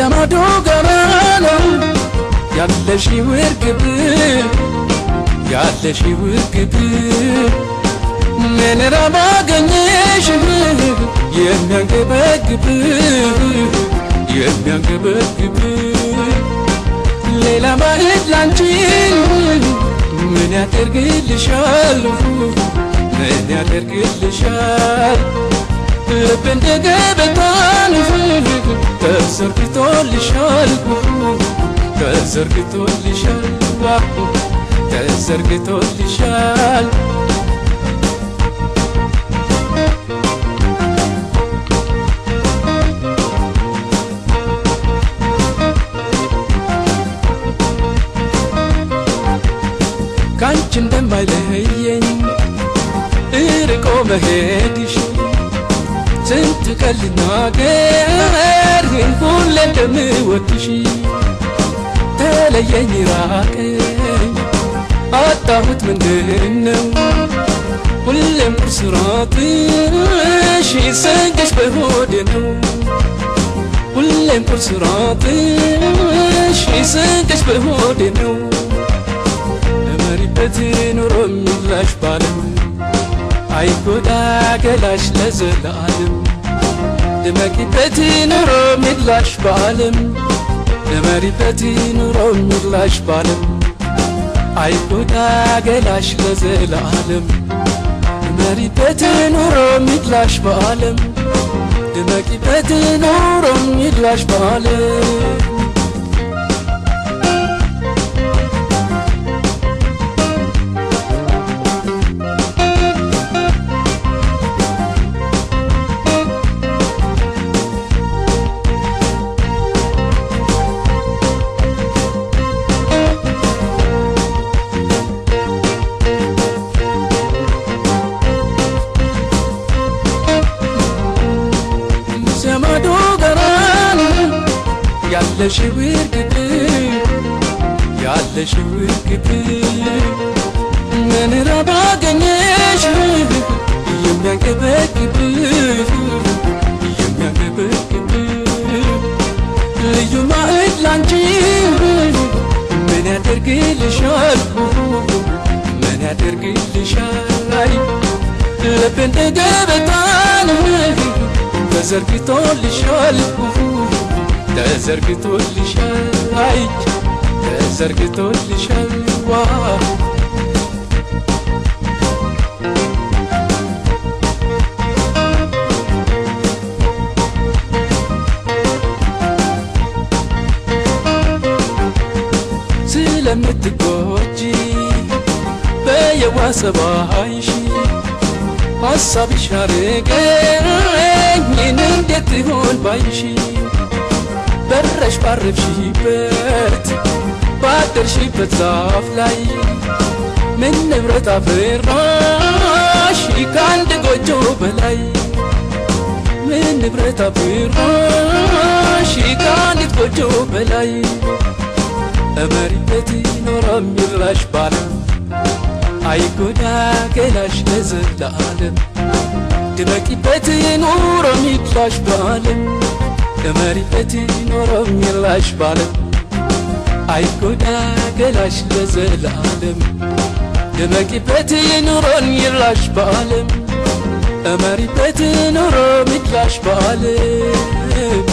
Yamado garano Yalleshi wirgibi Yalleshi wirgibi Menera baganyeshi Yemyangebegibi Yemyangebegibi Leila mahid lanchin Men yatergilishal Men yatergilishal Lebende gebetan تزرقتولشال تزرقتولشال كانش እንደማይለየኝ እርቆ መሄድሽ ስንት ቀልናገር ሁሌ እንደምወድሽ ተለየኝ ራቀኝ አጣሁት ምንድነው ሁሌም ቁስራትሽ ይሰንግሽ በሆዴ ነው ሁሌም ቁስራትሽ ይሰንግሽ በሆዴ ነው እመሪበት ኑሮ የሚላሽ ባለም አይጎዳ ገላሽ ለዘላለም ድመቂበት ኑሮ የሚላሽ ባለም እመሪበት ኑሮ የሚላሽ ባለም አይጎዳ ገላሽ ለዘላለም እመሪበት ኑሮ የሚላሽ ባለም ድመቂበት ኑሮ የሚላሽ ባለም ያለሽ ውርግብ ያለሽ ውርግብ ምን ረባገኘሽ የሚያንገበግብ የሚያንገበግብ ልዩ ማዕድ ላንቺ ምን ያደርግልሻል ምን ያደርግልሻል ልብ እንደ ገበታን ተዘርግቶልሻል ተዘርግቶልሻል ተዘርግቶልሻል ዋ ስለምትጎጂ በየዋሰባይሽ ሐሳብሽ አረገኝ እንዴት ይሆን ባይሽ በረሽ ባረፍሽበት ባደርሽበት ዛፍ ላይ ምን ንብረት አፈራሽ ከአንድ ጎጆ በላይ ምን ንብረት አፈራሽ ከአንድ ጎጆ በላይ እመሪበት ኖሮ የሚላሽ ባለም አይጎዳ ገላሽ ለዘላለም ድመቂበት ኖሮ የሚላሽ ባለም እመሪበት ኖሮ የሚላሽ ባለም አይጎዳ ገላሽ ለዘላለም ድመቂበት ኖሮ የሚላሽ ባለም እመሪበት ኖሮ የሚላሽ ባለም